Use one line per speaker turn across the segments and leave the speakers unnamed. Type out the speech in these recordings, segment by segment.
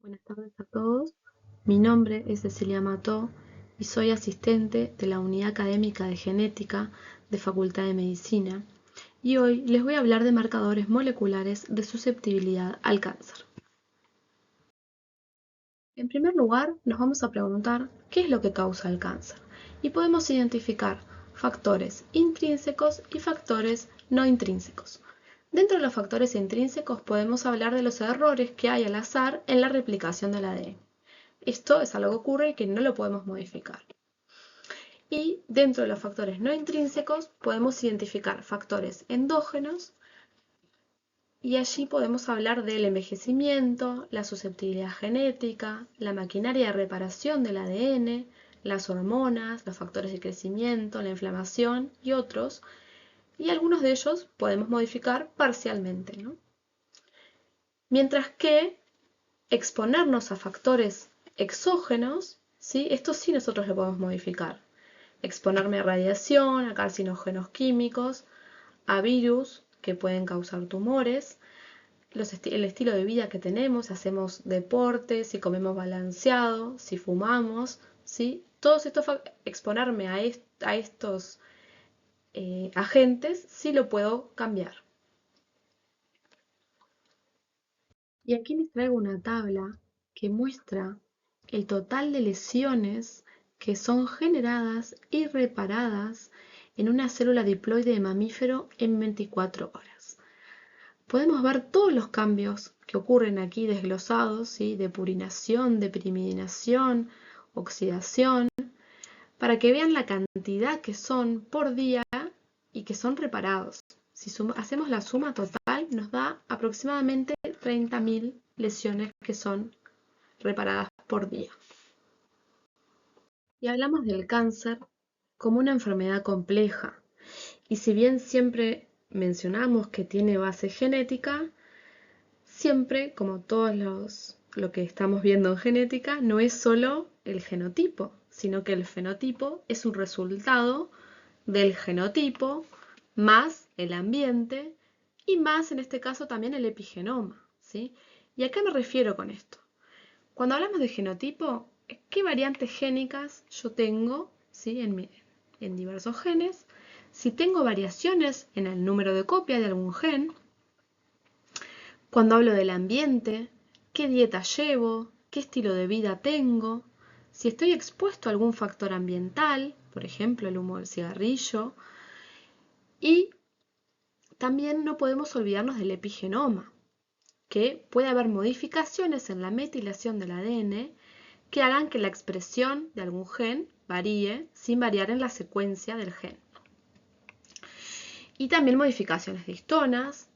Buenas tardes a todos. Mi nombre es Cecilia Mató y soy asistente de la Unidad Académica de Genética de Facultad de Medicina. Y hoy les voy a hablar de marcadores moleculares de susceptibilidad al cáncer. En primer lugar, nos vamos a preguntar qué es lo que causa el cáncer. Y podemos identificar factores intrínsecos y factores no intrínsecos. Dentro de los factores intrínsecos podemos hablar de los errores que hay al azar en la replicación del ADN. Esto es algo que ocurre y que no lo podemos modificar. Y dentro de los factores no intrínsecos podemos identificar factores endógenos y allí podemos hablar del envejecimiento, la susceptibilidad genética, la maquinaria de reparación del ADN, las hormonas, los factores de crecimiento, la inflamación y otros, y algunos de ellos podemos modificar parcialmente, ¿no? Mientras que exponernos a factores exógenos, ¿sí? Esto sí nosotros lo podemos modificar. Exponerme a radiación, a carcinógenos químicos, a virus que pueden causar tumores, el estilo de vida que tenemos, si hacemos deporte, si comemos balanceado, si fumamos, ¿sí? Todos estos exponerme a estos agentes sí lo puedo cambiar. Y aquí les traigo una tabla que muestra el total de lesiones que son generadas y reparadas en una célula diploide de mamífero en 24 horas. Podemos ver todos los cambios que ocurren aquí desglosados, ¿sí? De purinación, de pirimidinación, oxidación, para que vean la cantidad que son por día y que son reparados. Si hacemos la suma total, nos da aproximadamente 30.000 lesiones que son reparadas por día. Y hablamos del cáncer como una enfermedad compleja. Y si bien siempre mencionamos que tiene base genética, siempre, como lo que estamos viendo en genética, no es solo el genotipo, sino que el fenotipo es un resultado del genotipo más el ambiente y más en este caso también el epigenoma, ¿sí? ¿Y a qué me refiero con esto? Cuando hablamos de genotipo, ¿qué variantes génicas yo tengo, ¿sí? en diversos genes? Si tengo variaciones en el número de copia de algún gen. Cuando hablo del ambiente, ¿qué dieta llevo? ¿Qué estilo de vida tengo? Si estoy expuesto a algún factor ambiental, por ejemplo el humo del cigarrillo. Y también no podemos olvidarnos del epigenoma, que puede haber modificaciones en la metilación del ADN que hagan que la expresión de algún gen varíe sin variar en la secuencia del gen. Y también modificaciones de histonas,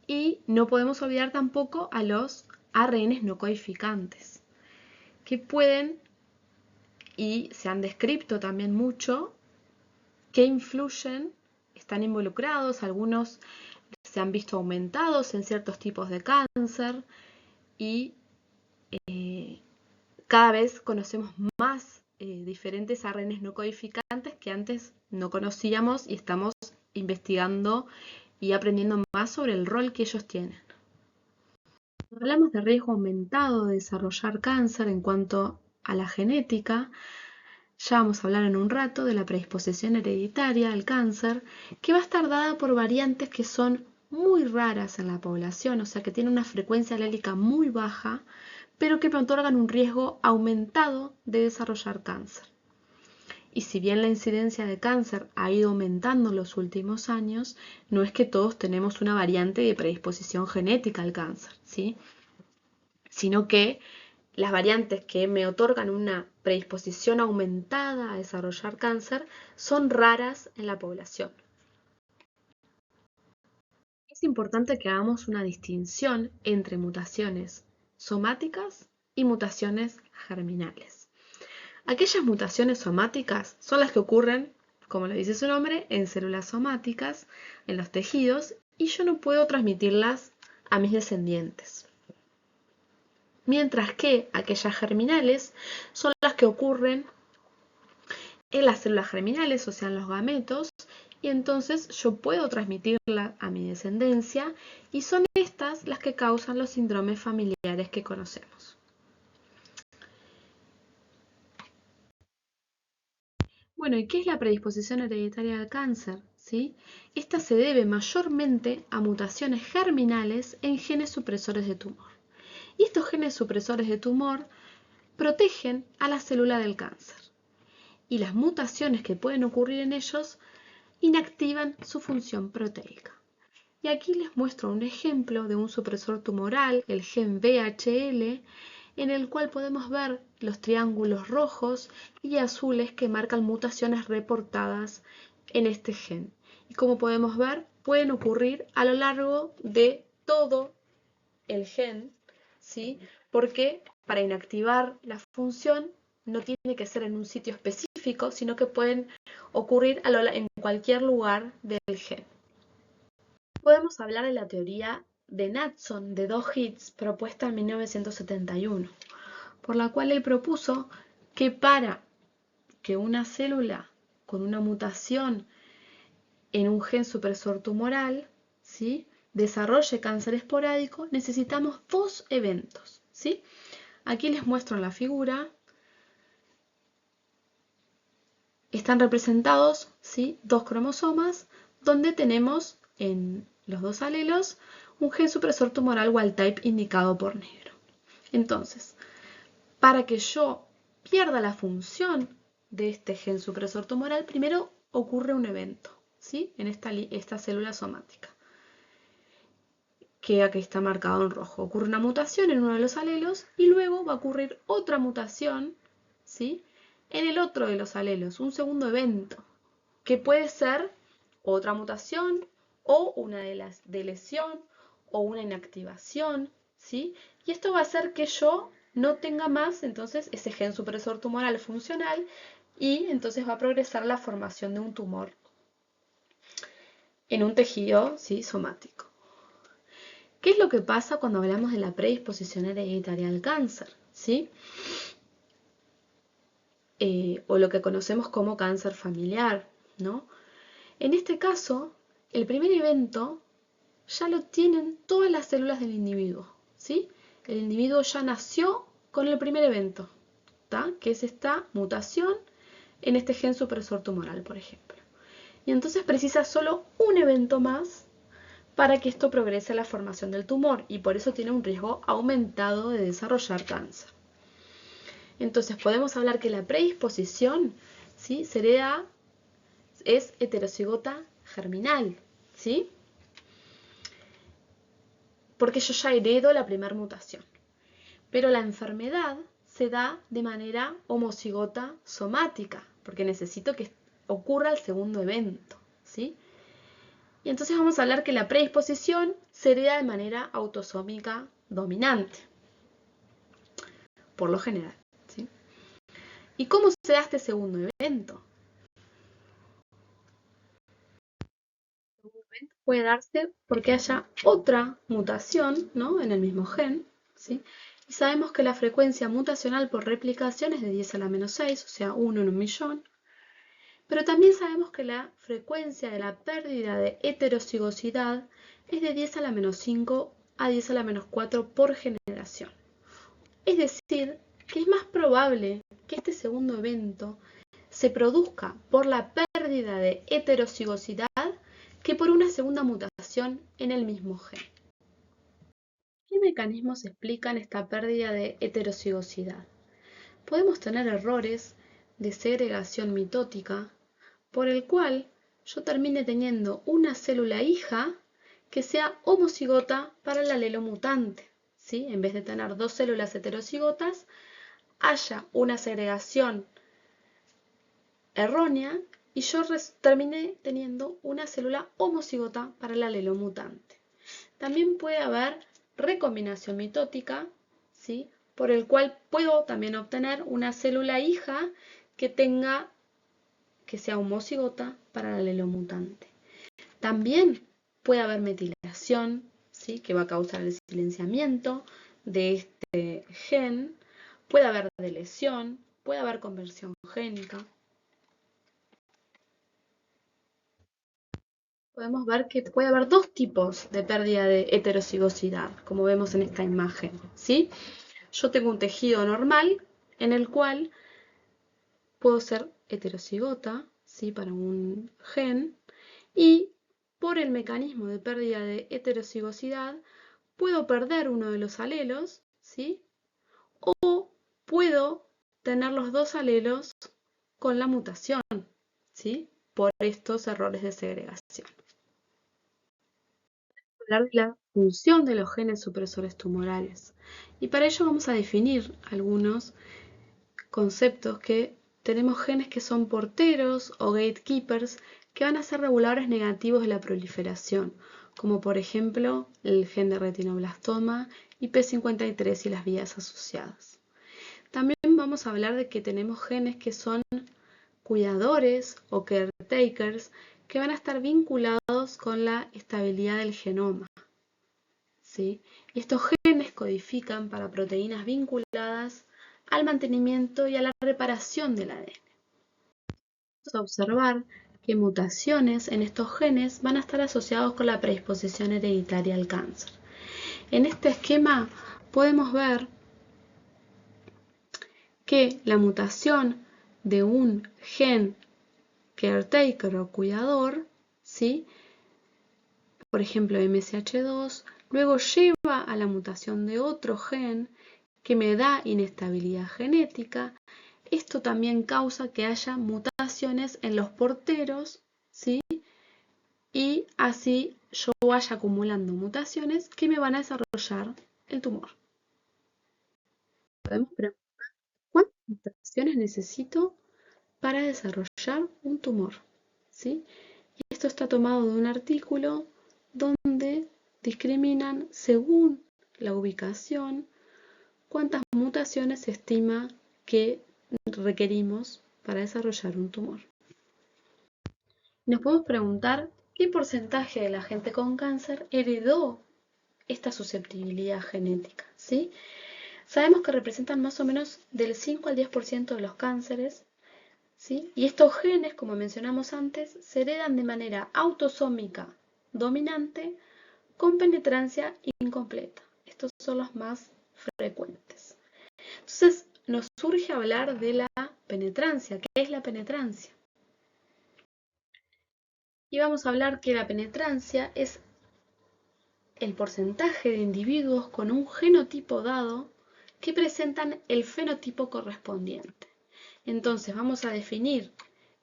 y no podemos olvidar tampoco a los ARNs no codificantes, que pueden, y se han descrito también mucho, que influyen, están involucrados, algunos se han visto aumentados en ciertos tipos de cáncer y cada vez conocemos más diferentes ARNs no codificantes que antes no conocíamos y estamos investigando y aprendiendo más sobre el rol que ellos tienen. Cuando hablamos de riesgo aumentado de desarrollar cáncer en cuanto a la genética, ya vamos a hablar en un rato de la predisposición hereditaria al cáncer, que va a estar dada por variantes que son muy raras en la población, o sea que tienen una frecuencia alélica muy baja, pero que me otorgan un riesgo aumentado de desarrollar cáncer. Y si bien la incidencia de cáncer ha ido aumentando en los últimos años, no es que todos tenemos una variante de predisposición genética al cáncer, ¿sí? Sino que las variantes que me otorgan una predisposición aumentada a desarrollar cáncer son raras en la población. Es importante que hagamos una distinción entre mutaciones somáticas y mutaciones germinales. Aquellas mutaciones somáticas son las que ocurren, como lo dice su nombre, en células somáticas, en los tejidos, y yo no puedo transmitirlas a mis descendientes. Mientras que aquellas germinales son las que ocurren en las células germinales, o sea, en los gametos, y entonces yo puedo transmitirla a mi descendencia, y son estas las que causan los síndromes familiares que conocemos. Bueno, ¿y qué es la predisposición hereditaria al cáncer? ¿Sí? Esta se debe mayormente a mutaciones germinales en genes supresores de tumor. Y estos genes supresores de tumor protegen a la célula del cáncer. Y las mutaciones que pueden ocurrir en ellos inactivan su función proteica. Y aquí les muestro un ejemplo de un supresor tumoral, el gen VHL, en el cual podemos ver los triángulos rojos y azules que marcan mutaciones reportadas en este gen. Y como podemos ver, pueden ocurrir a lo largo de todo el gen, ¿sí? Porque para inactivar la función no tiene que ser en un sitio específico, sino que pueden ocurrir en cualquier lugar del gen. Podemos hablar de la teoría de Knudson de 2 hits propuesta en 1971, por la cual él propuso que para que una célula con una mutación en un gen supresor tumoral, ¿sí?, desarrolle cáncer esporádico, necesitamos 2 eventos, ¿sí? Aquí les muestro en la figura. Están representados, ¿sí?, 2 cromosomas donde tenemos en los 2 alelos un gen supresor tumoral wild type indicado por negro. Entonces, para que yo pierda la función de este gen supresor tumoral, primero ocurre un evento, ¿sí?, en esta célula somática, que aquí está marcado en rojo. Ocurre una mutación en uno de los alelos y luego va a ocurrir otra mutación, ¿sí?, en el otro de los alelos, un segundo evento, que puede ser otra mutación o una de lesión o una inactivación, ¿sí? Y esto va a hacer que yo no tenga más entonces ese gen supresor tumoral funcional y entonces va a progresar la formación de un tumor en un tejido, ¿sí?, somático. ¿Qué es lo que pasa cuando hablamos de la predisposición hereditaria al cáncer? ¿Sí? O lo que conocemos como cáncer familiar, ¿no? En este caso, el primer evento ya lo tienen todas las células del individuo, ¿sí? El individuo ya nació con el primer evento, ¿tá?, que es esta mutación en este gen supresor tumoral, por ejemplo. Y entonces precisa solo un evento más para que esto progrese a la formación del tumor y por eso tiene un riesgo aumentado de desarrollar cáncer. Entonces podemos hablar que la predisposición, ¿sí?, es heterocigota germinal, ¿sí?, porque yo ya heredo la primera mutación. Pero la enfermedad se da de manera homocigota somática, porque necesito que ocurra el segundo evento, ¿sí? Y entonces vamos a hablar que la predisposición se hereda de manera autosómica dominante, por lo general, ¿sí? ¿Y cómo se da este segundo evento? El segundo evento puede darse porque haya otra mutación, ¿no?, en el mismo gen, ¿sí? Y sabemos que la frecuencia mutacional por replicación es de 10 a la menos 6, o sea, 1 en 1.000.000. Pero también sabemos que la frecuencia de la pérdida de heterocigosidad es de 10 a la menos 5 a 10 a la menos 4 por generación. Es decir, que es más probable que este segundo evento se produzca por la pérdida de heterocigosidad que por una segunda mutación en el mismo gen. ¿Qué mecanismos explican esta pérdida de heterocigosidad? Podemos tener errores de segregación mitótica por el cual yo termine teniendo una célula hija que sea homocigota para el alelo mutante, ¿sí? En vez de tener 2 células heterocigotas, haya una segregación errónea y yo termine teniendo una célula homocigota para el alelo mutante. También puede haber recombinación mitótica, ¿sí?, por el cual puedo también obtener una célula hija que sea homocigota para el alelo mutante. También puede haber metilación, ¿sí?, que va a causar el silenciamiento de este gen. Puede haber delesión, puede haber conversión génica. Podemos ver que puede haber 2 tipos de pérdida de heterocigosidad, como vemos en esta imagen, ¿sí? Yo tengo un tejido normal en el cual puedo ser heterocigota, ¿sí? Para un gen, y por el mecanismo de pérdida de heterocigosidad puedo perder uno de los alelos, ¿sí? O puedo tener los dos alelos con la mutación, ¿sí? Por estos errores de segregación. Vamos a hablar de la función de los genes supresores tumorales. Y para ello vamos a definir algunos conceptos que tenemos genes que son porteros o gatekeepers que van a ser reguladores negativos de la proliferación, como por ejemplo el gen de retinoblastoma, IP53 y las vías asociadas. También vamos a hablar de que tenemos genes que son cuidadores o caretakers que van a estar vinculados con la estabilidad del genoma, ¿sí? Y estos genes codifican para proteínas vinculadas al mantenimiento y a la reparación del ADN. Vamos a observar que mutaciones en estos genes van a estar asociados con la predisposición hereditaria al cáncer. En este esquema podemos ver que la mutación de un gen caretaker o cuidador, ¿sí? Por ejemplo MSH2, luego lleva a la mutación de otro gen que me da inestabilidad genética. Esto también causa que haya mutaciones en los porteros, ¿sí? Y así yo vaya acumulando mutaciones que me van a desarrollar el tumor. Podemos preguntar, ¿cuántas mutaciones necesito para desarrollar un tumor? ¿Sí? Y esto está tomado de un artículo donde discriminan según la ubicación cuántas mutaciones se estima que requerimos para desarrollar un tumor. Nos podemos preguntar qué porcentaje de la gente con cáncer heredó esta susceptibilidad genética, ¿sí? Sabemos que representan más o menos del 5 al 10% de los cánceres, ¿sí? Y estos genes, como mencionamos antes, se heredan de manera autosómica dominante con penetrancia incompleta. Estos son los más frecuentes. Entonces, nos surge hablar de la penetrancia. ¿Qué es la penetrancia? Y vamos a hablar que la penetrancia es el porcentaje de individuos con un genotipo dado que presentan el fenotipo correspondiente. Entonces vamos a definir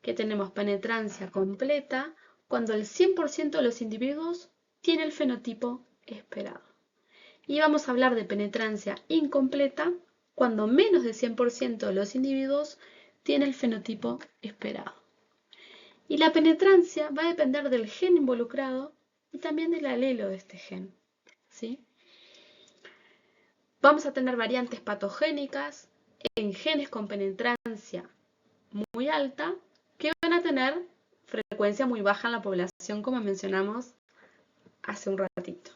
que tenemos penetrancia completa cuando el 100% de los individuos tiene el fenotipo esperado. Y vamos a hablar de penetrancia incompleta cuando menos del 100% de los individuos tiene el fenotipo esperado. Y la penetrancia va a depender del gen involucrado y también del alelo de este gen, ¿sí? Vamos a tener variantes patogénicas en genes con penetrancia muy alta que van a tener frecuencia muy baja en la población, como mencionamos hace un ratito.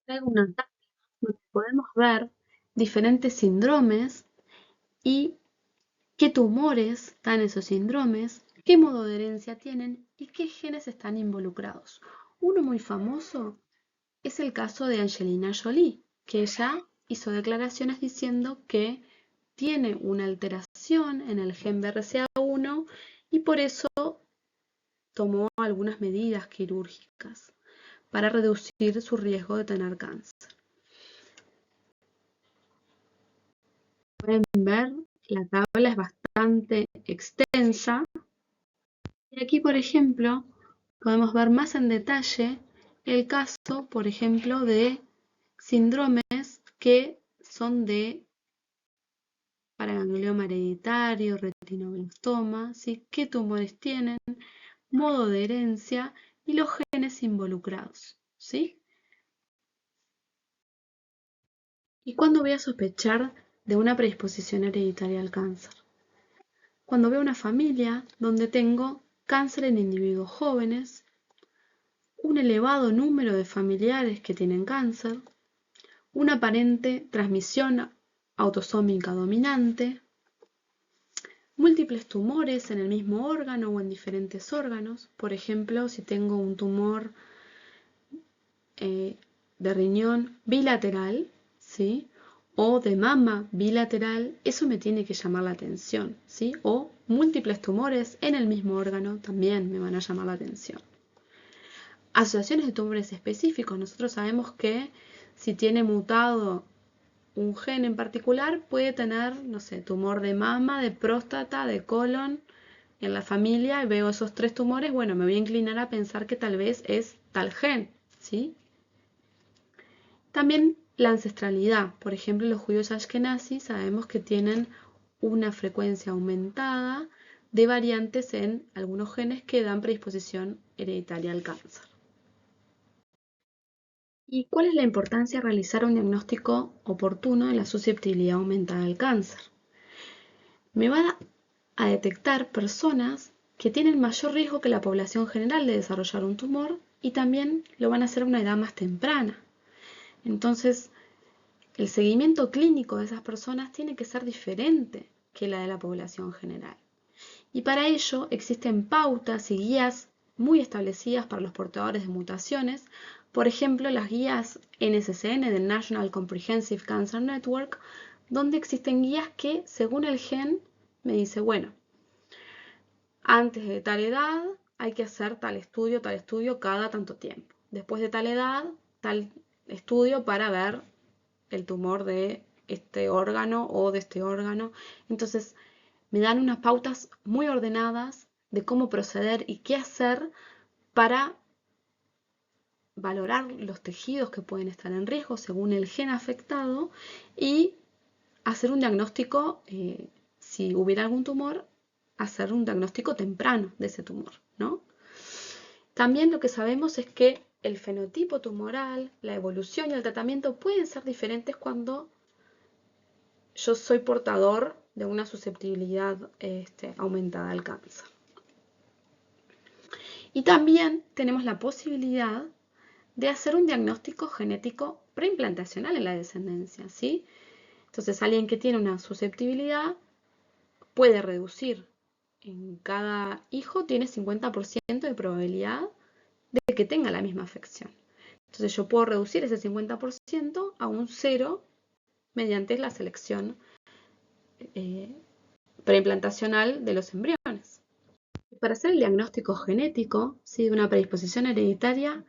Traigo una tabla donde podemos ver diferentes síndromes y qué tumores dan esos síndromes, qué modo de herencia tienen y qué genes están involucrados. Uno muy famoso es el caso de Angelina Jolie, que ella hizo declaraciones diciendo que tiene una alteración en el gen BRCA1 y por eso tomó algunas medidas quirúrgicas para reducir su riesgo de tener cáncer. Pueden ver, la tabla es bastante extensa. Y aquí, por ejemplo, podemos ver más en detalle el caso, por ejemplo, de síndromes que son de paraganglioma hereditario, retinoblastoma, ¿sí? ¿Qué tumores tienen? Modo de herencia y los genes involucrados, ¿sí? ¿Y cuándo voy a sospechar de una predisposición hereditaria al cáncer? Cuando veo una familia donde tengo cáncer en individuos jóvenes, un elevado número de familiares que tienen cáncer, una aparente transmisión autosómica dominante, múltiples tumores en el mismo órgano o en diferentes órganos. Por ejemplo, si tengo un tumor de riñón bilateral, ¿sí? o de mama bilateral, eso me tiene que llamar la atención, ¿sí? O múltiples tumores en el mismo órgano también me van a llamar la atención. Asociaciones de tumores específicos. Nosotros sabemos que si tiene mutado un gen en particular, puede tener, no sé, tumor de mama, de próstata, de colon en la familia, y veo esos 3 tumores, bueno, me voy a inclinar a pensar que tal vez es tal gen, ¿sí? También la ancestralidad. Por ejemplo, los judíos ashkenazis sabemos que tienen una frecuencia aumentada de variantes en algunos genes que dan predisposición hereditaria al cáncer. ¿Y cuál es la importancia de realizar un diagnóstico oportuno de la susceptibilidad aumentada al cáncer? Me va a detectar personas que tienen mayor riesgo que la población general de desarrollar un tumor y también lo van a hacer a una edad más temprana. Entonces, el seguimiento clínico de esas personas tiene que ser diferente que la de la población general. Y para ello existen pautas y guías muy establecidas para los portadores de mutaciones. Por ejemplo, las guías NCCN del National Comprehensive Cancer Network, donde existen guías que, según el gen, me dice, bueno, antes de tal edad hay que hacer tal estudio cada tanto tiempo. Después de tal edad, tal estudio para ver el tumor de este órgano o de este órgano. Entonces, me dan unas pautas muy ordenadas de cómo proceder y qué hacer para valorar los tejidos que pueden estar en riesgo según el gen afectado y hacer un diagnóstico, si hubiera algún tumor, hacer un diagnóstico temprano de ese tumor, ¿no? También lo que sabemos es que el fenotipo tumoral, la evolución y el tratamiento pueden ser diferentes cuando yo soy portador de una susceptibilidad aumentada al cáncer. Y también tenemos la posibilidad de hacer un diagnóstico genético preimplantacional en la descendencia, ¿sí? Entonces, alguien que tiene una susceptibilidad puede reducir. En cada hijo tiene 50% de probabilidad de que tenga la misma afección. Entonces, yo puedo reducir ese 50% a un 0 mediante la selección preimplantacional de los embriones. Para hacer el diagnóstico genético, ¿sí?, de una predisposición hereditaria,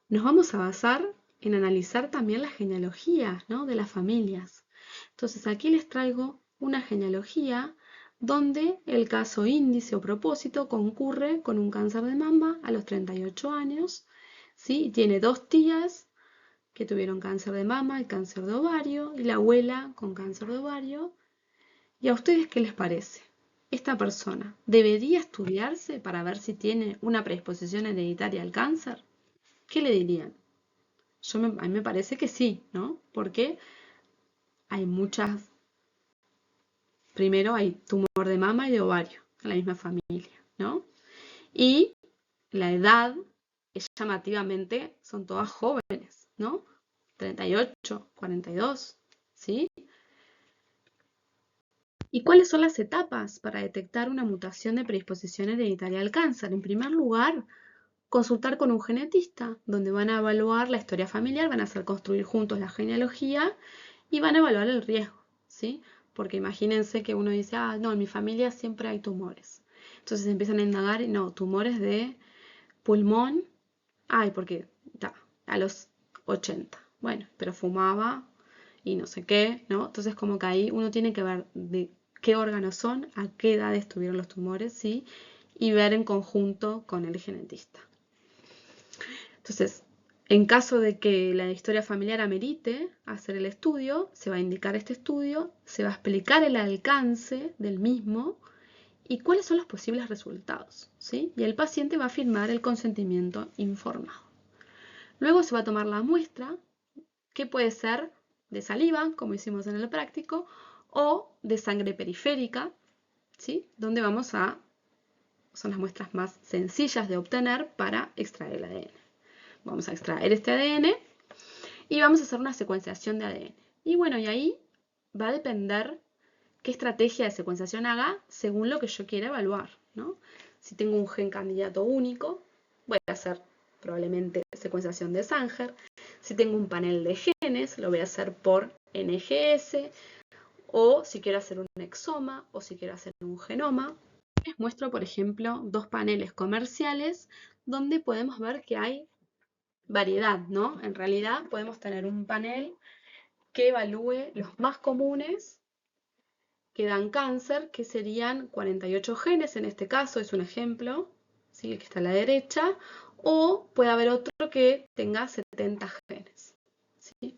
nos vamos a basar en analizar también la genealogía, ¿no?, de las familias. Entonces aquí les traigo una genealogía donde el caso índice o propósito concurre con un cáncer de mama a los 38 años, ¿sí? Tiene 2 tías que tuvieron cáncer de mama y cáncer de ovario, y la abuela con cáncer de ovario. ¿Y a ustedes qué les parece? ¿Esta persona debería estudiarse para ver si tiene una predisposición hereditaria al cáncer? ¿Qué le dirían? A mí me parece que sí, ¿no? Porque hay muchas. Primero hay tumor de mama y de ovario en la misma familia, ¿no? Y la edad es llamativamente, son todas jóvenes, ¿no? 38, 42, ¿sí? ¿Y cuáles son las etapas para detectar una mutación de predisposición hereditaria al cáncer? En primer lugar, consultar con un genetista, donde van a evaluar la historia familiar, van a hacer construir juntos la genealogía y van a evaluar el riesgo, ¿sí? Porque imagínense que uno dice, ah, no, en mi familia siempre hay tumores. Entonces empiezan a indagar, no, tumores de pulmón, ay, porque a los 80, bueno, pero fumaba y no sé qué, ¿no? Entonces como que ahí uno tiene que ver de qué órganos son, a qué edad estuvieron los tumores, ¿sí? Y ver en conjunto con el genetista. Entonces, en caso de que la historia familiar amerite hacer el estudio, se va a indicar este estudio, se va a explicar el alcance del mismo y cuáles son los posibles resultados, ¿sí? Y el paciente va a firmar el consentimiento informado. Luego se va a tomar la muestra, que puede ser de saliva, como hicimos en el práctico, o de sangre periférica, ¿sí? Donde son las muestras más sencillas de obtener para extraer el ADN. Vamos a extraer este ADN y vamos a hacer una secuenciación de ADN. Y bueno, y ahí va a depender qué estrategia de secuenciación haga según lo que yo quiera evaluar, ¿no? Si tengo un gen candidato único, voy a hacer probablemente secuenciación de Sanger. Si tengo un panel de genes, lo voy a hacer por NGS, o si quiero hacer un exoma, o si quiero hacer un genoma. Les muestro, por ejemplo, dos paneles comerciales donde podemos ver que hay variedad, ¿no? En realidad podemos tener un panel que evalúe los más comunes que dan cáncer, que serían 48 genes, en este caso es un ejemplo, ¿sí? El que está a la derecha, o puede haber otro que tenga 70 genes, ¿sí?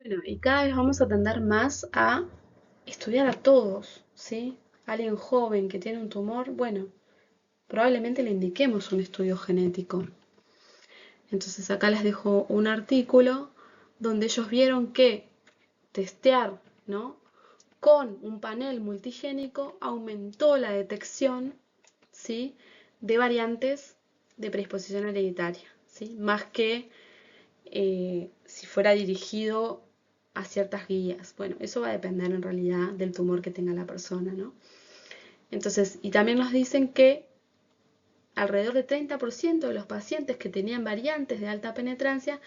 Bueno, y cada vez vamos a tender más a estudiar a todos, ¿sí? Alguien joven que tiene un tumor, bueno, probablemente le indiquemos un estudio genético. Entonces acá les dejo un artículo donde ellos vieron que testear, ¿no?, con un panel multigénico aumentó la detección, ¿sí?, de variantes de predisposición hereditaria, ¿sí?, más que si fuera dirigido a ciertas guías. Bueno, eso va a depender en realidad del tumor que tenga la persona, ¿no? Entonces, y también nos dicen que alrededor del 30% de los pacientes que tenían variantes de alta penetrancia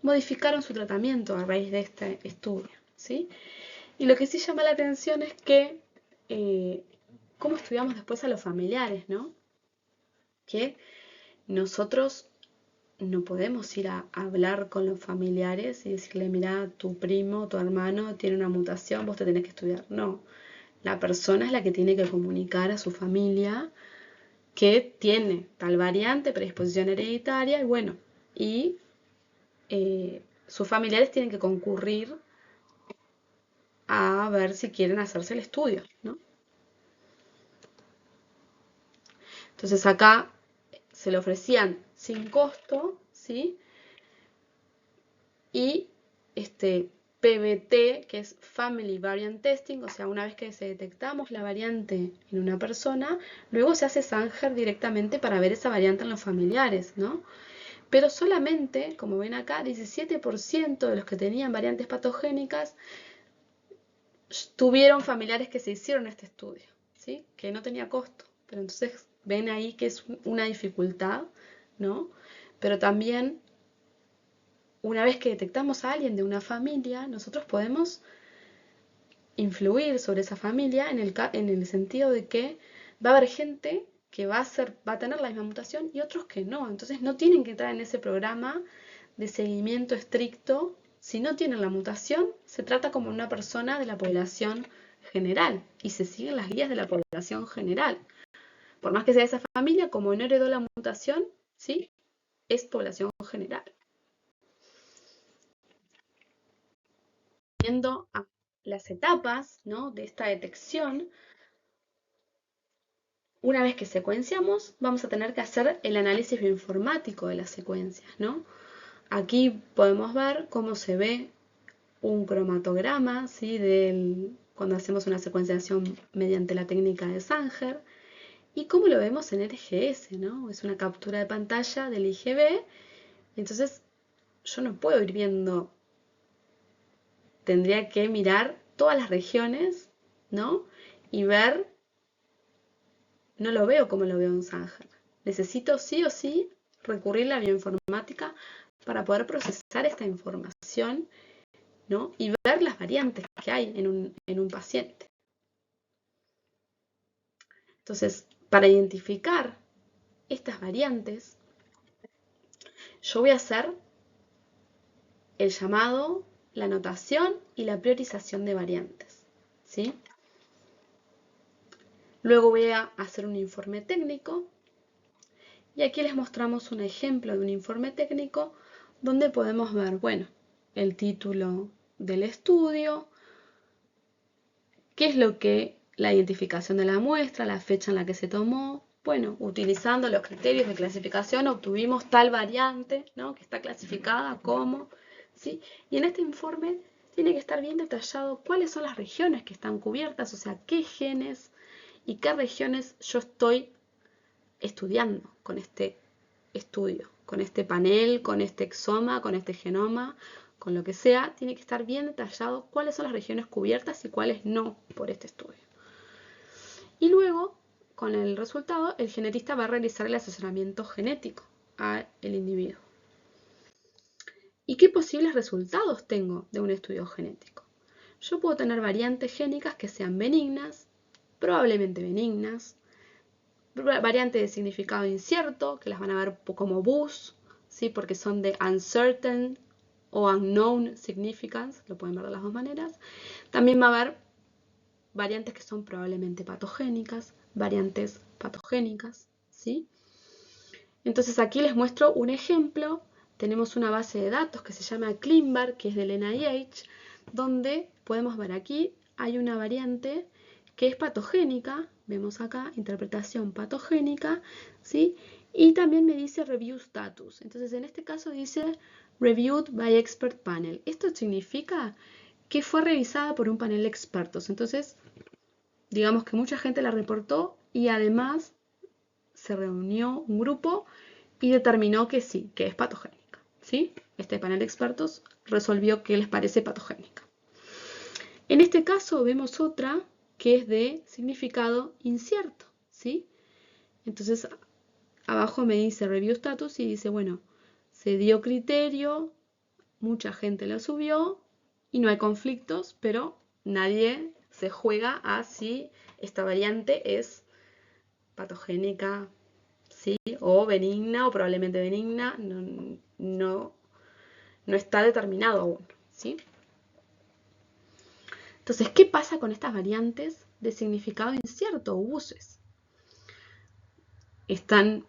modificaron su tratamiento a raíz de este estudio, ¿sí? Y lo que sí llama la atención es que cómo estudiamos después a los familiares, ¿no? Que nosotros no podemos ir a hablar con los familiares y decirle, mira, tu primo, tu hermano tiene una mutación, vos te tenés que estudiar. No, la persona es la que tiene que comunicar a su familia que tiene tal variante, predisposición hereditaria, y bueno, y sus familiares tienen que concurrir a ver si quieren hacerse el estudio, ¿no? Entonces acá se le ofrecían sin costo, ¿sí? Y PVT, que es Family Variant Testing, o sea, una vez que se detectamos la variante en una persona, luego se hace Sanger directamente para ver esa variante en los familiares, ¿no? Pero solamente, como ven acá, 17% de los que tenían variantes patogénicas tuvieron familiares que se hicieron este estudio, ¿sí? Que no tenía costo. Pero entonces ven ahí que es una dificultad, ¿no? Pero también, una vez que detectamos a alguien de una familia, nosotros podemos influir sobre esa familia en el sentido de que va a haber gente que va a tener la misma mutación y otros que no. Entonces no tienen que entrar en ese programa de seguimiento estricto. Si no tienen la mutación, se trata como una persona de la población general y se siguen las guías de la población general. Por más que sea esa familia, como no heredó la mutación, ¿sí?, es población general. Viendo a las etapas, ¿no?, de esta detección, una vez que secuenciamos, vamos a tener que hacer el análisis bioinformático de las secuencias, ¿no? Aquí podemos ver cómo se ve un cromatograma, ¿sí?, cuando hacemos una secuenciación mediante la técnica de Sanger, y cómo lo vemos en el IGS, ¿no? Es una captura de pantalla del IGB, entonces yo no puedo ir viendo, tendría que mirar todas las regiones, ¿no?, y ver. No lo veo como lo veo en Sanger. Necesito sí o sí recurrir a la bioinformática para poder procesar esta información, ¿no?, y ver las variantes que hay en un paciente. Entonces, para identificar estas variantes, yo voy a hacer el llamado, la anotación y la priorización de variantes, ¿sí? Luego voy a hacer un informe técnico y aquí les mostramos un ejemplo de un informe técnico donde podemos ver, bueno, el título del estudio, qué es lo que, la identificación de la muestra, la fecha en la que se tomó. Bueno, utilizando los criterios de clasificación obtuvimos tal variante, ¿no?, que está clasificada como, ¿sí? Y en este informe tiene que estar bien detallado cuáles son las regiones que están cubiertas, o sea, qué genes y qué regiones yo estoy estudiando con este estudio, con este panel, con este exoma, con este genoma, con lo que sea, tiene que estar bien detallado cuáles son las regiones cubiertas y cuáles no por este estudio. Y luego, con el resultado, el genetista va a realizar el asesoramiento genético al individuo. ¿Y qué posibles resultados tengo de un estudio genético? Yo puedo tener variantes génicas que sean benignas, probablemente benignas, variantes de significado incierto, que las van a ver como BUS, ¿sí? Porque son de uncertain o unknown significance, lo pueden ver de las dos maneras. También va a haber variantes que son probablemente patogénicas, variantes patogénicas, ¿sí? Entonces aquí les muestro un ejemplo. Tenemos una base de datos que se llama ClinVar, que es del NIH, donde podemos ver aquí hay una variante que es patogénica. Vemos acá interpretación patogénica, ¿sí? Y también me dice review status. Entonces en este caso dice reviewed by expert panel. Esto significa que fue revisada por un panel de expertos. Entonces, digamos que mucha gente la reportó y además se reunió un grupo y determinó que sí, que es patogénica, ¿sí? Este panel de expertos resolvió que les parece patogénica. En este caso vemos otra que es de significado incierto, ¿sí? Entonces abajo me dice review status y dice, bueno, se dio criterio, mucha gente lo subió y no hay conflictos, pero nadie se juega a si esta variante es patogénica, ¿sí? O benigna o probablemente benigna, no está determinado aún, ¿sí? Entonces, ¿qué pasa con estas variantes de significado incierto o buses? Están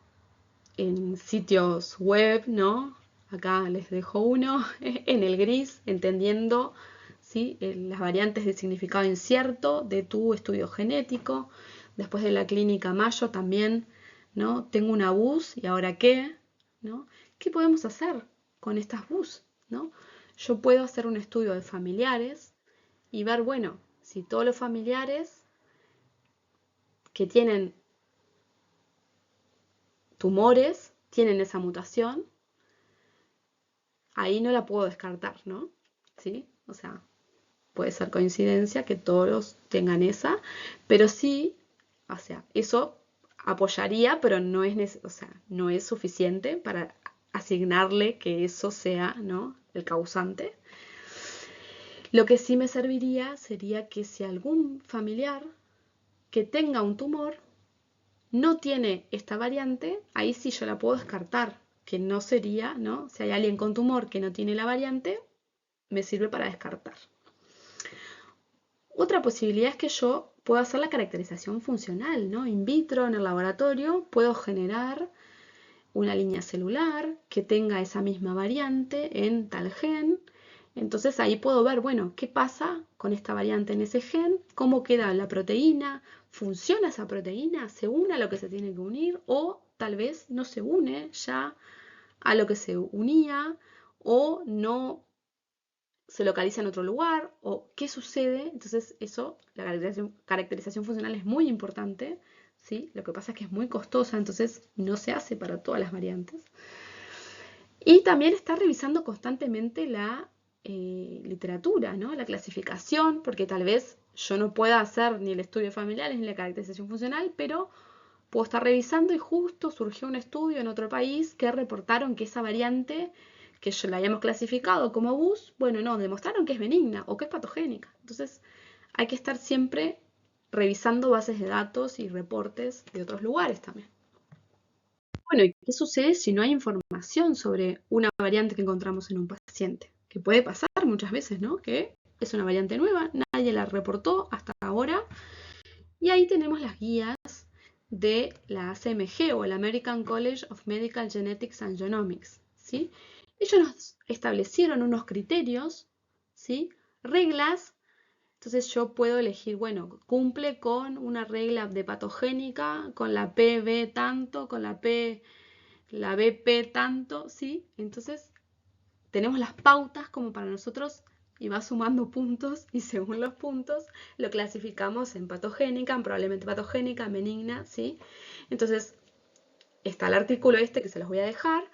en sitios web, ¿no? Acá les dejo uno, en el gris, entendiendo, ¿sí? Las variantes de significado incierto de tu estudio genético. Después de la clínica Mayo también, ¿no? Tengo una BUS y ahora qué, ¿no? ¿Qué podemos hacer con estas BUS, ¿no? Yo puedo hacer un estudio de familiares y ver, bueno, si todos los familiares que tienen tumores tienen esa mutación, ahí no la puedo descartar, ¿no? ¿Sí? O sea, puede ser coincidencia que todos tengan esa, pero sí, o sea, eso apoyaría, pero no es, o sea, no es suficiente para asignarle que eso sea, ¿no? El causante. Lo que sí me serviría sería que si algún familiar que tenga un tumor no tiene esta variante, ahí sí yo la puedo descartar, que no sería, ¿no? Si hay alguien con tumor que no tiene la variante, me sirve para descartar. Otra posibilidad es que yo pueda hacer la caracterización funcional, ¿no? In vitro, en el laboratorio, puedo generar una línea celular que tenga esa misma variante en tal gen. Entonces ahí puedo ver, bueno, qué pasa con esta variante en ese gen, cómo queda la proteína, funciona esa proteína, se une a lo que se tiene que unir o tal vez no se une ya a lo que se unía o no se localiza en otro lugar o qué sucede. Entonces eso, la caracterización funcional es muy importante, ¿sí? Lo que pasa es que es muy costosa, entonces no se hace para todas las variantes. Y también está revisando constantemente la literatura, ¿no? La clasificación, porque tal vez yo no pueda hacer ni el estudio de familiares ni la caracterización funcional, pero puedo estar revisando y justo surgió un estudio en otro país que reportaron que esa variante que yo la habíamos clasificado como BUS, bueno, no, demostraron que es benigna o que es patogénica. Entonces hay que estar siempre revisando bases de datos y reportes de otros lugares también. Bueno, ¿y qué sucede si no hay información sobre una variante que encontramos en un paciente? Que puede pasar muchas veces, ¿no? Que es una variante nueva, nadie la reportó hasta ahora. Y ahí tenemos las guías de la ACMG o el American College of Medical Genetics and Genomics, ¿sí? Ellos nos establecieron unos criterios, ¿sí? Reglas. Entonces yo puedo elegir, bueno, cumple con una regla de patogénica, con la PB tanto, con la BP tanto, ¿sí? Entonces tenemos las pautas como para nosotros y va sumando puntos y según los puntos lo clasificamos en patogénica, en probablemente patogénica, en benigna, ¿sí? Entonces está el artículo este que se los voy a dejar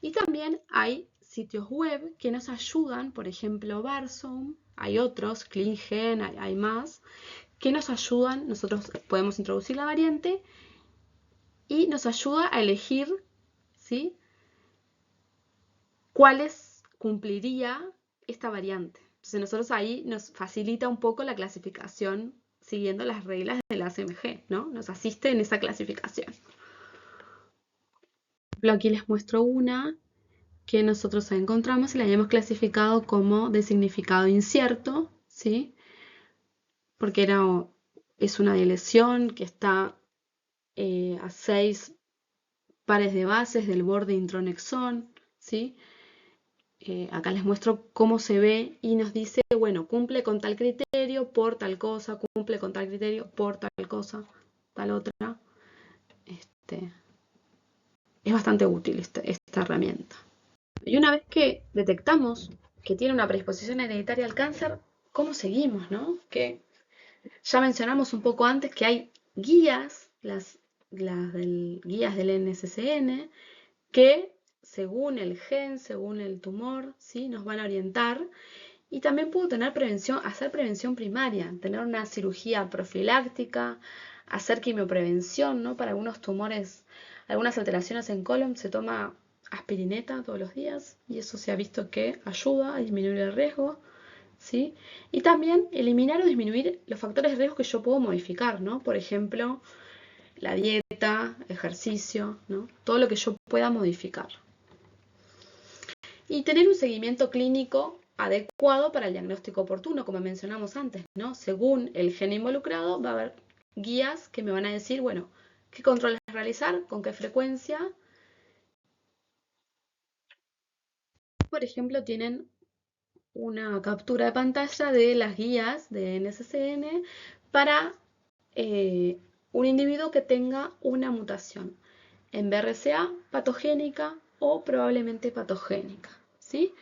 y también hay sitios web que nos ayudan, por ejemplo Barsome, hay otros, ClinGen, hay más, que nos ayudan, nosotros podemos introducir la variante y nos ayuda a elegir, ¿sí? cumpliría esta variante. Entonces nosotros ahí nos facilita un poco la clasificación siguiendo las reglas de la CMG, ¿no? Nos asiste en esa clasificación. Por ejemplo, aquí les muestro una que nosotros encontramos y la habíamos clasificado como de significado incierto, ¿sí? Porque es una dilesión que está a 6 pares de bases del borde intronexón, ¿sí? Acá les muestro cómo se ve y nos dice, bueno, cumple con tal criterio por tal cosa, cumple con tal criterio por tal cosa, tal otra. Es bastante útil esta herramienta. Y una vez que detectamos que tiene una predisposición hereditaria al cáncer, ¿cómo seguimos, no? Que ya mencionamos un poco antes que hay guías, las guías del NCCN, que según el gen, según el tumor, ¿sí? Nos van a orientar. Y también puedo tener hacer prevención primaria, tener una cirugía profiláctica, hacer quimioprevención, ¿no? Para algunos tumores, algunas alteraciones en colon, se toma aspirineta todos los días y eso se ha visto que ayuda a disminuir el riesgo, ¿sí? Y también eliminar o disminuir los factores de riesgo que yo puedo modificar, ¿no? Por ejemplo, la dieta, ejercicio, ¿no? Todo lo que yo pueda modificar. Y tener un seguimiento clínico adecuado para el diagnóstico oportuno, como mencionamos antes, ¿no? Según el gen involucrado, va a haber guías que me van a decir, bueno, qué controles realizar, con qué frecuencia. Por ejemplo, tienen una captura de pantalla de las guías de NCCN para un individuo que tenga una mutación en BRCA patogénica o probablemente patogénica, ¿sí?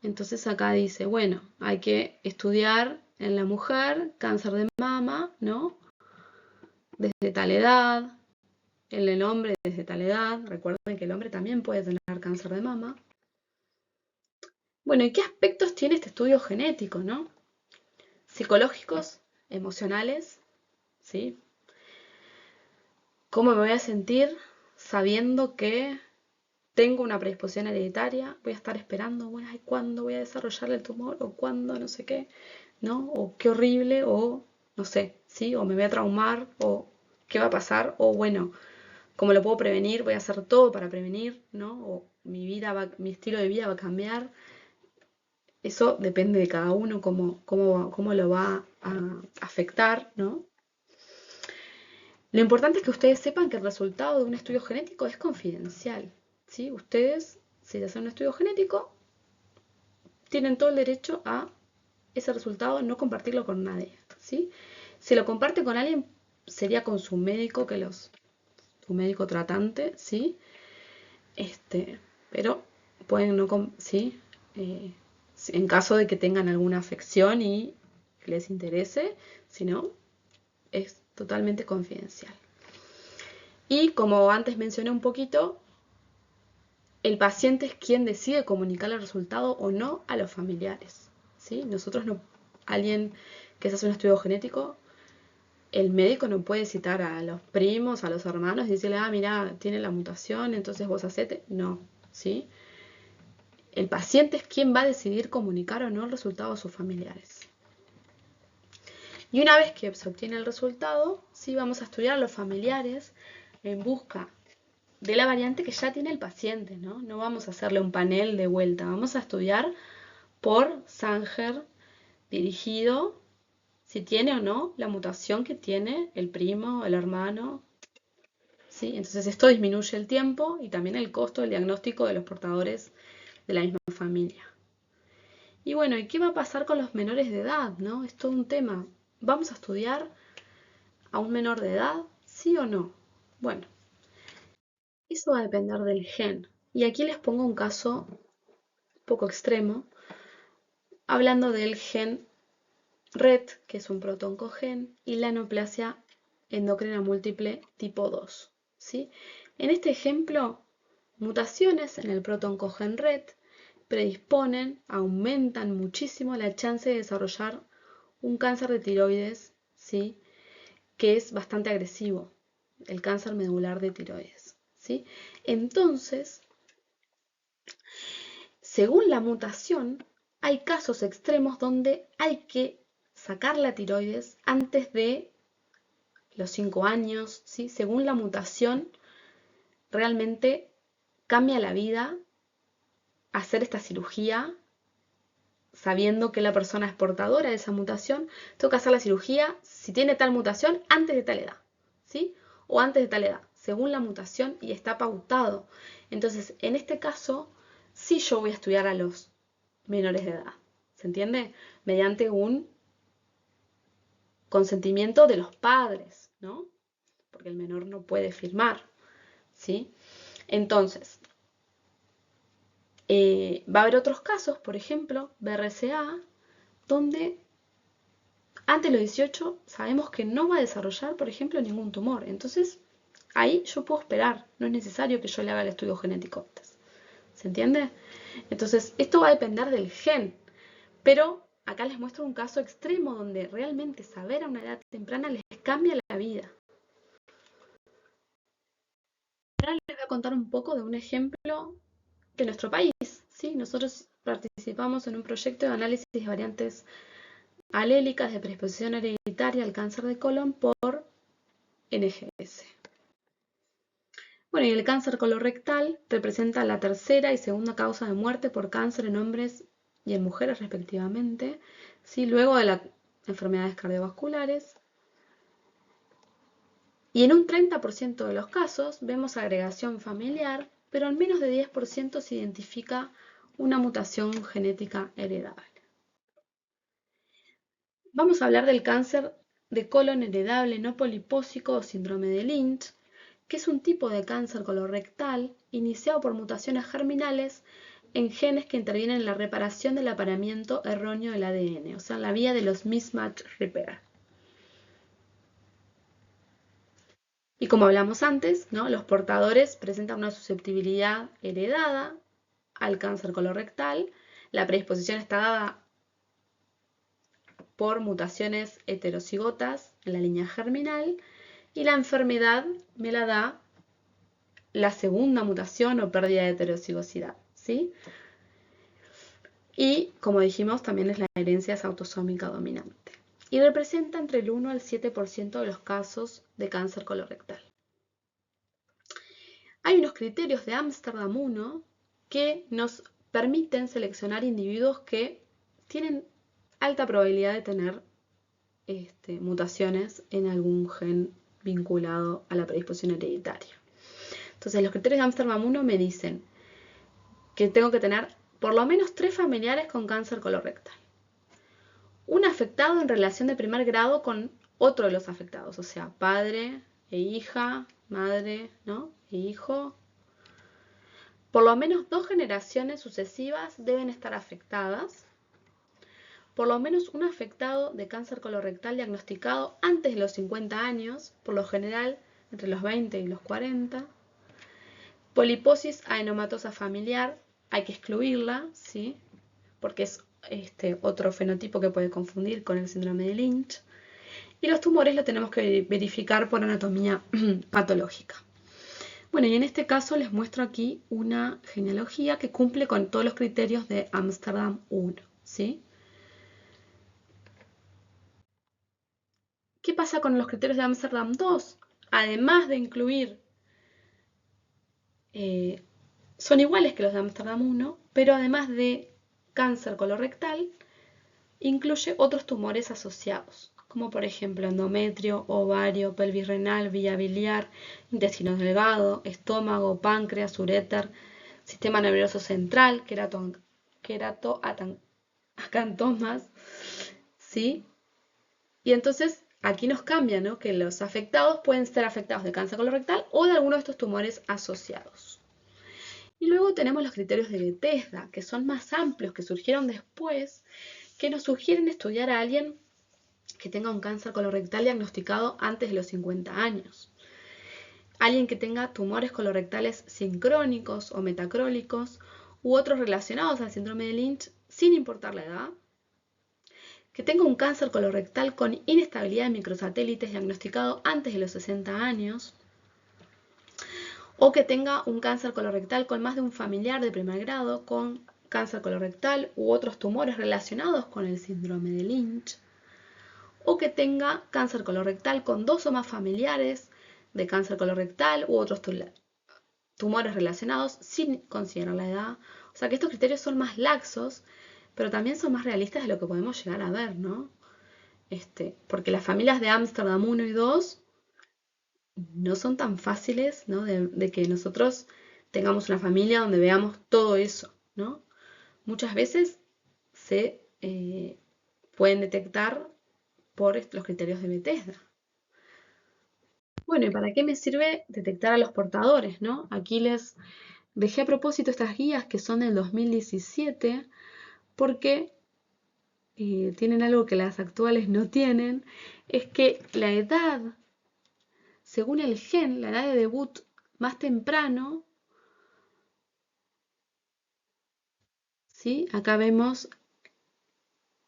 Entonces acá dice, bueno, hay que estudiar en la mujer cáncer de mama, ¿no? Desde tal edad, en el hombre desde tal edad. Recuerden que el hombre también puede tener cáncer de mama. Bueno, ¿y qué aspectos tiene este estudio genético, no? Psicológicos, emocionales, ¿sí? ¿Cómo me voy a sentir sabiendo que tengo una predisposición hereditaria? Voy a estar esperando, bueno, ¿cuándo voy a desarrollar el tumor? ¿O cuándo? No sé qué, ¿no? O qué horrible, o no sé, ¿sí? O me voy a traumar, o qué va a pasar, o bueno, ¿cómo lo puedo prevenir? Voy a hacer todo para prevenir, ¿no? O mi estilo de vida va a cambiar. Eso depende de cada uno, cómo lo va a afectar, ¿no? Lo importante es que ustedes sepan que el resultado de un estudio genético es confidencial, ¿sí? Ustedes, si hacen un estudio genético, tienen todo el derecho a ese resultado, no compartirlo con nadie, ¿sí? Si lo comparte con alguien, sería con su médico, su médico tratante, ¿sí? Pero pueden no, ¿sí? En caso de que tengan alguna afección y les interese, si no, es totalmente confidencial. Y como antes mencioné un poquito, el paciente es quien decide comunicar el resultado o no a los familiares, ¿sí? Nosotros no, alguien que se hace un estudio genético, el médico no puede citar a los primos, a los hermanos y decirle, mira, tiene la mutación, entonces vos hacete. No, ¿sí? El paciente es quien va a decidir comunicar o no el resultado a sus familiares. Y una vez que se obtiene el resultado, sí vamos a estudiar a los familiares en busca de la variante que ya tiene el paciente, ¿no? No vamos a hacerle un panel de vuelta, vamos a estudiar por Sanger dirigido si tiene o no la mutación que tiene el primo, el hermano, ¿sí? Entonces esto disminuye el tiempo y también el costo del diagnóstico de los portadores de la misma familia. Y bueno, ¿y qué va a pasar con los menores de edad, no? Es todo un tema. ¿Vamos a estudiar a un menor de edad? ¿Sí o no? Bueno, eso va a depender del gen. Y aquí les pongo un caso un poco extremo, hablando del gen RET, que es un protoncogen, y la neoplasia endocrina múltiple tipo 2, ¿sí? En este ejemplo, mutaciones en el protoncogen RET predisponen, aumentan muchísimo la chance de desarrollar un cáncer de tiroides, ¿sí? Que es bastante agresivo, el cáncer medular de tiroides, ¿sí? Entonces, según la mutación, hay casos extremos donde hay que sacar la tiroides antes de los 5 años, ¿sí? Según la mutación, realmente cambia la vida hacer esta cirugía sabiendo que la persona es portadora de esa mutación. Tengo que hacer la cirugía si tiene tal mutación antes de tal edad, ¿sí? O antes de tal edad, según la mutación, y está pautado. Entonces, en este caso, sí yo voy a estudiar a los menores de edad, ¿se entiende? Mediante un consentimiento de los padres, ¿no? Porque el menor no puede firmar, ¿sí? Entonces, va a haber otros casos, por ejemplo, BRCA, donde antes de los 18 sabemos que no va a desarrollar, por ejemplo, ningún tumor. Entonces, ahí yo puedo esperar, no es necesario que yo le haga el estudio genético antes. ¿Se entiende? Entonces, esto va a depender del gen, pero acá les muestro un caso extremo donde realmente saber a una edad temprana les cambia la vida. Ahora les voy a contar un poco de un ejemplo de nuestro país, ¿sí? Nosotros participamos en un proyecto de análisis de variantes alélicas de predisposición hereditaria al cáncer de colon por NGS. Bueno, y el cáncer colorectal representa la tercera y segunda causa de muerte por cáncer en hombres y en mujeres respectivamente, ¿sí? Luego de las enfermedades cardiovasculares. Y en un 30% de los casos vemos agregación familiar, pero en menos de 10% se identifica una mutación genética heredable. Vamos a hablar del cáncer de colon heredable no polipósico o síndrome de Lynch, que es un tipo de cáncer colorectal iniciado por mutaciones germinales en genes que intervienen en la reparación del apareamiento erróneo del ADN, o sea, en la vía de los mismatch repair. Y como hablamos antes, ¿no? Los portadores presentan una susceptibilidad heredada al cáncer colorectal. La predisposición está dada por mutaciones heterocigotas en la línea germinal y la enfermedad me la da la segunda mutación o pérdida de heterocigosidad, ¿sí? Y, como dijimos, también es la herencia autosómica dominante. Y representa entre el 1 al 7% de los casos de cáncer colorectal. Hay unos criterios de Ámsterdam 1 que nos permiten seleccionar individuos que tienen alta probabilidad de tener mutaciones en algún gen vinculado a la predisposición hereditaria. Entonces, los criterios de Ámsterdam 1 me dicen que tengo que tener por lo menos 3 familiares con cáncer colorectal. Un afectado en relación de primer grado con otro de los afectados, o sea, padre e hija, madre, ¿no? E hijo. Por lo menos 2 generaciones sucesivas deben estar afectadas. Por lo menos un afectado de cáncer colorectal diagnosticado antes de los 50 años, por lo general entre los 20 y los 40. Poliposis adenomatosa familiar, hay que excluirla, ¿sí? Porque es otro fenotipo que puede confundir con el síndrome de Lynch. Y los tumores lo tenemos que verificar por anatomía patológica. Bueno, y en este caso les muestro aquí una genealogía que cumple con todos los criterios de Ámsterdam 1, ¿sí? ¿Qué pasa con los criterios de Ámsterdam 2? Además de incluir, son iguales que los de Ámsterdam 1, pero además de cáncer colorectal, incluye otros tumores asociados, como por ejemplo endometrio, ovario, pelvis renal, vía biliar, intestino delgado, estómago, páncreas, uréter, sistema nervioso central, queratoacantomas, ¿sí? Y entonces aquí nos cambia, ¿no? Que los afectados pueden ser afectados de cáncer colorectal o de alguno de estos tumores asociados. Y luego tenemos los criterios de Bethesda, que son más amplios, que surgieron después, que nos sugieren estudiar a alguien que tenga un cáncer colorectal diagnosticado antes de los 50 años. Alguien que tenga tumores colorectales sincrónicos o metacrólicos u otros relacionados al síndrome de Lynch sin importar la edad. Que tenga un cáncer colorectal con inestabilidad de microsatélites diagnosticado antes de los 60 años. O que tenga un cáncer colorectal con más de un familiar de primer grado con cáncer colorectal u otros tumores relacionados con el síndrome de Lynch, o que tenga cáncer colorectal con 2 o más familiares de cáncer colorectal u otros tumores relacionados sin considerar la edad. O sea que estos criterios son más laxos, pero también son más realistas de lo que podemos llegar a ver, ¿no? Porque las familias de Ámsterdam 1 y 2 no son tan fáciles, ¿no? de que nosotros tengamos una familia donde veamos todo eso, ¿no? Muchas veces se pueden detectar por los criterios de Bethesda. Bueno, ¿y para qué me sirve detectar a los portadores, no? Aquí les dejé a propósito estas guías que son del 2017 porque tienen algo que las actuales no tienen, es que la edad, según el gen, la edad de debut más temprano, ¿sí? Acá vemos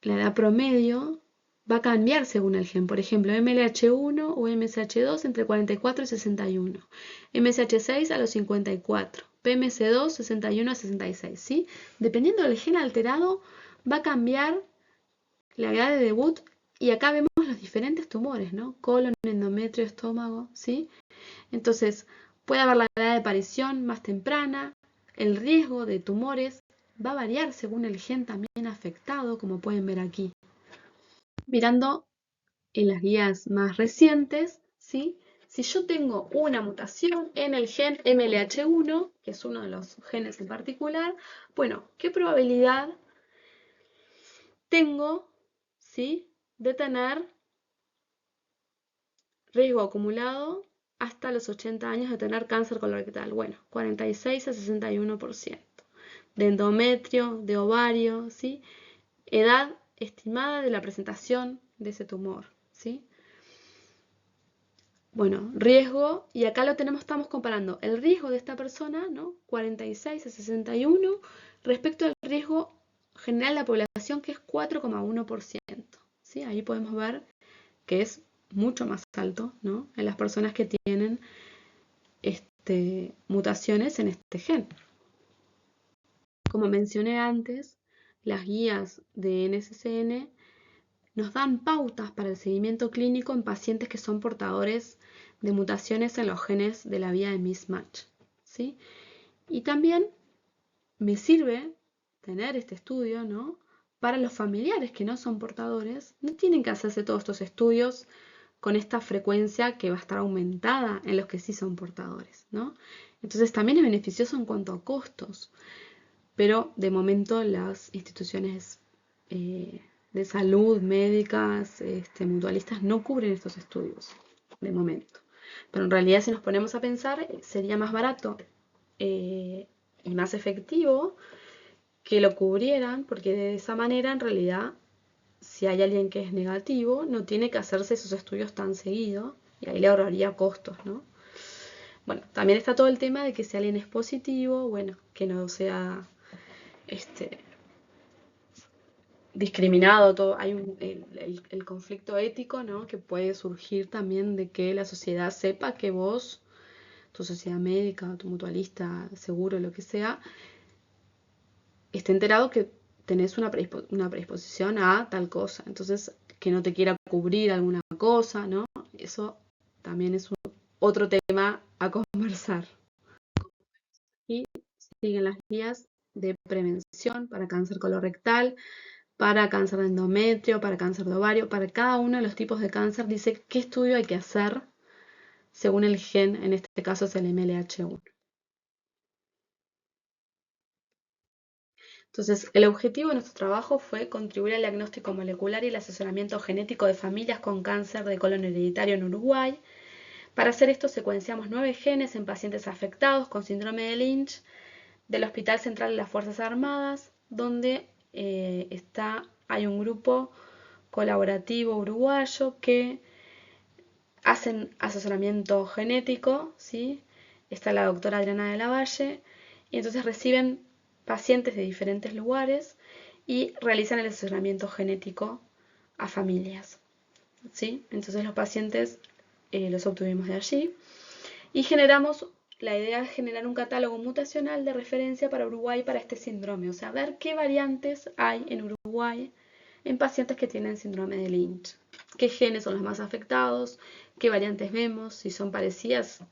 la edad promedio, va a cambiar según el gen. Por ejemplo, MLH1 o MSH2 entre 44 y 61. MSH6 a los 54. PMC2 61 a 66. ¿Sí? Dependiendo del gen alterado, va a cambiar la edad de debut. Y acá vemos los diferentes tumores, ¿no? Colon, endometrio, estómago, ¿sí? Entonces, puede haber la edad de aparición más temprana, el riesgo de tumores va a variar según el gen también afectado, como pueden ver aquí. Mirando en las guías más recientes, ¿sí? Si yo tengo una mutación en el gen MLH1, que es uno de los genes en particular, bueno, ¿qué probabilidad tengo, ¿sí?, de tener riesgo acumulado hasta los 80 años de tener cáncer colorectal? Bueno, 46 a 61%. De endometrio, de ovario, ¿sí? Edad estimada de la presentación de ese tumor, ¿sí? Bueno, riesgo, y acá lo tenemos, estamos comparando el riesgo de esta persona, ¿no? 46 a 61, respecto al riesgo general de la población, que es 4,1%, ¿sí? Ahí podemos ver que es mucho más alto, ¿no?, en las personas que tienen mutaciones en este gen. Como mencioné antes, las guías de NCCN nos dan pautas para el seguimiento clínico en pacientes que son portadores de mutaciones en los genes de la vía de mismatch, ¿sí? Y también me sirve tener este estudio, ¿no?, para los familiares que no son portadores. No tienen que hacerse todos estos estudios con esta frecuencia que va a estar aumentada en los que sí son portadores, ¿no? Entonces también es beneficioso en cuanto a costos, pero de momento las instituciones de salud, médicas, mutualistas, no cubren estos estudios, de momento. Pero en realidad, si nos ponemos a pensar, sería más barato y más efectivo que lo cubrieran, porque de esa manera, en realidad, si hay alguien que es negativo, no tiene que hacerse esos estudios tan seguido, y ahí le ahorraría costos, ¿no? Bueno, también está todo el tema de que si alguien es positivo, bueno, que no sea discriminado, todo, hay el conflicto ético, ¿no?, que puede surgir también de que la sociedad sepa que vos, tu sociedad médica, tu mutualista, seguro, lo que sea, esté enterado que tenés una predisposición a tal cosa, entonces que no te quiera cubrir alguna cosa, ¿no? Eso también es otro tema a conversar. Y siguen las guías de prevención para cáncer colorectal, para cáncer de endometrio, para cáncer de ovario. Para cada uno de los tipos de cáncer dice qué estudio hay que hacer según el gen, en este caso es el MLH1. Entonces, el objetivo de nuestro trabajo fue contribuir al diagnóstico molecular y el asesoramiento genético de familias con cáncer de colon hereditario en Uruguay. Para hacer esto secuenciamos 9 genes en pacientes afectados con síndrome de Lynch del Hospital Central de las Fuerzas Armadas, donde hay un grupo colaborativo uruguayo que hacen asesoramiento genético, ¿sí? Está la doctora Adriana de la Valle, y entonces reciben pacientes de diferentes lugares y realizan el asesoramiento genético a familias, ¿sí? Entonces los pacientes los obtuvimos de allí y generamos la idea es generar un catálogo mutacional de referencia para Uruguay para este síndrome, o sea, ver qué variantes hay en Uruguay en pacientes que tienen síndrome de Lynch. ¿Qué genes son los más afectados? ¿Qué variantes vemos? Si son parecidas,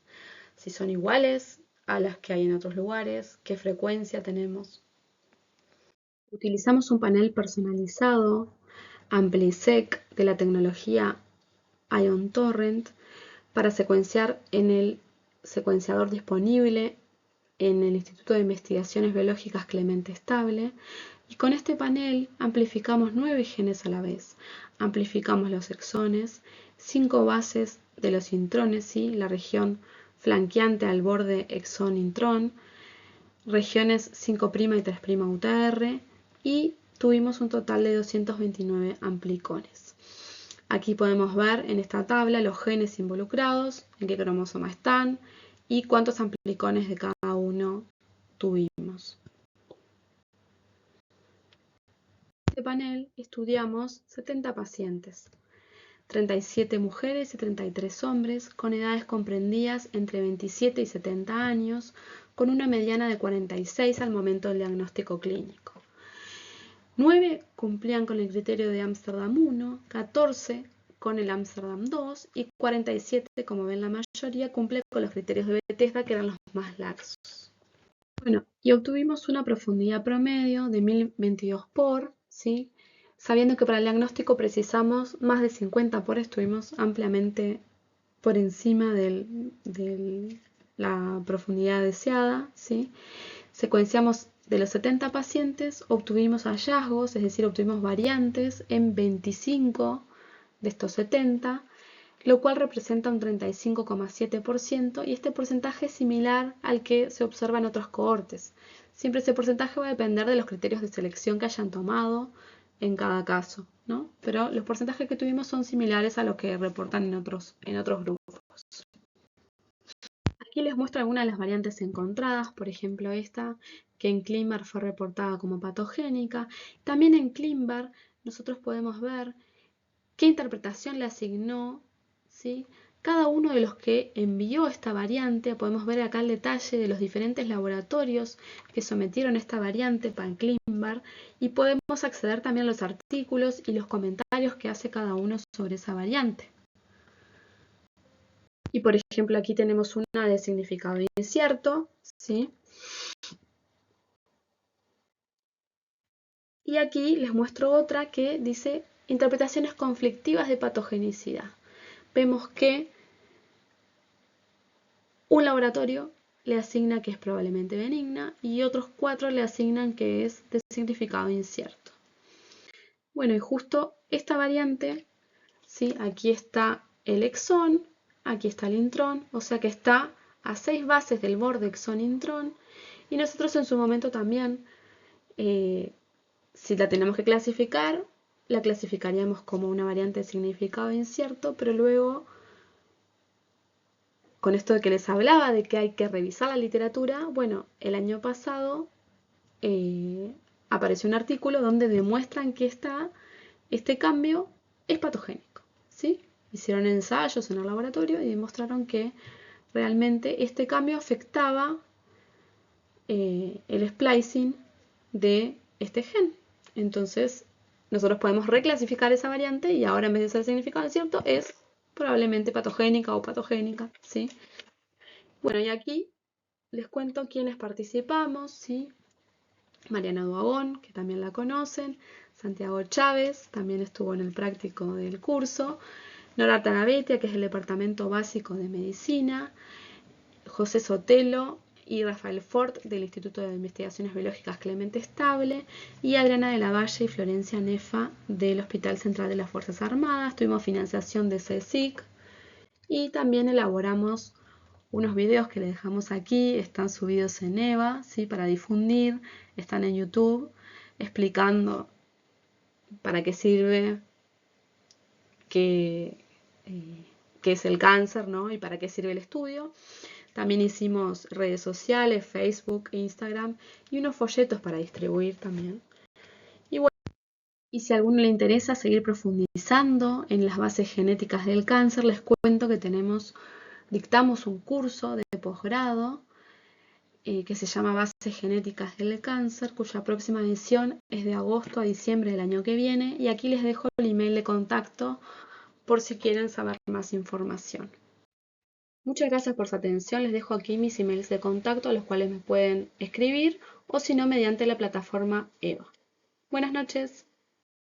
si son iguales a las que hay en otros lugares, qué frecuencia tenemos. Utilizamos un panel personalizado, AmpliSeq, de la tecnología Ion Torrent, para secuenciar en el secuenciador disponible en el Instituto de Investigaciones Biológicas Clemente Estable, y con este panel amplificamos 9 genes a la vez. Amplificamos los exones, 5 bases de los intrones, ¿sí? La región flanqueante al borde exón-intrón, regiones 5' y 3' UTR, y tuvimos un total de 229 amplicones. Aquí podemos ver en esta tabla los genes involucrados, en qué cromosoma están y cuántos amplicones de cada uno tuvimos. En este panel estudiamos 70 pacientes, 37 mujeres y 33 hombres, con edades comprendidas entre 27 y 70 años, con una mediana de 46 al momento del diagnóstico clínico. 9 cumplían con el criterio de Ámsterdam 1, 14 con el Ámsterdam 2 y 47, como ven la mayoría, cumple con los criterios de Bethesda, que eran los más laxos. Bueno, y obtuvimos una profundidad promedio de 1022 por, ¿sí? Sabiendo que para el diagnóstico precisamos más de 50 por, estuvimos ampliamente por encima de la profundidad deseada, ¿sí? Secuenciamos de los 70 pacientes, obtuvimos hallazgos, es decir, obtuvimos variantes en 25 de estos 70, lo cual representa un 35,7%, y este porcentaje es similar al que se observa en otros cohortes. Siempre ese porcentaje va a depender de los criterios de selección que hayan tomado en cada caso, ¿no? Pero los porcentajes que tuvimos son similares a los que reportan en otros grupos. Aquí les muestro algunas de las variantes encontradas, por ejemplo esta, que en ClinVar fue reportada como patogénica. También en ClinVar nosotros podemos ver qué interpretación le asignó, ¿sí? Cada uno de los que envió esta variante. Podemos ver acá el detalle de los diferentes laboratorios que sometieron esta variante para ClinVar, y podemos acceder también a los artículos y los comentarios que hace cada uno sobre esa variante. Y por ejemplo aquí tenemos una de significado incierto, ¿sí? Y aquí les muestro otra que dice interpretaciones conflictivas de patogenicidad. Vemos que un laboratorio le asigna que es probablemente benigna y otros 4 le asignan que es de significado incierto. Bueno, y justo esta variante, ¿sí? Aquí está el exón, aquí está el intrón, o sea que está a 6 bases del borde exón-intrón, y nosotros en su momento también, si la tenemos que clasificar, la clasificaríamos como una variante de significado incierto, pero luego, con esto de que les hablaba de que hay que revisar la literatura, bueno, el año pasado apareció un artículo donde demuestran que este cambio es patogénico, ¿sí? Hicieron ensayos en el laboratorio y demostraron que realmente este cambio afectaba el splicing de este gen. Entonces, nosotros podemos reclasificar esa variante y ahora, en vez de ser significado incierto, es probablemente patogénica o patogénica, ¿sí? Bueno, y aquí les cuento quiénes participamos, ¿sí? Mariana Duagón, que también la conocen, Santiago Chávez, también estuvo en el práctico del curso, Nora Tarabetia, que es del Departamento Básico de Medicina, José Sotelo y Rafael Fort, del Instituto de Investigaciones Biológicas Clemente Estable, y Adriana de la Valle y Florencia Nefa, del Hospital Central de las Fuerzas Armadas. Tuvimos financiación de CSIC y también elaboramos unos videos que les dejamos aquí, están subidos en EVA, ¿sí? Para difundir, están en YouTube, explicando para qué sirve, qué es el cáncer, ¿no? Y para qué sirve el estudio. También hicimos redes sociales, Facebook, Instagram, y unos folletos para distribuir también. Y bueno, y si a alguno le interesa seguir profundizando en las bases genéticas del cáncer, les cuento que tenemos Dictamos un curso de posgrado que se llama Bases Genéticas del Cáncer, cuya próxima edición es de agosto a diciembre del año que viene, y aquí les dejo el email de contacto por si quieren saber más información. Muchas gracias por su atención, les dejo aquí mis emails de contacto a los cuales me pueden escribir o si no mediante la plataforma EVA. Buenas noches.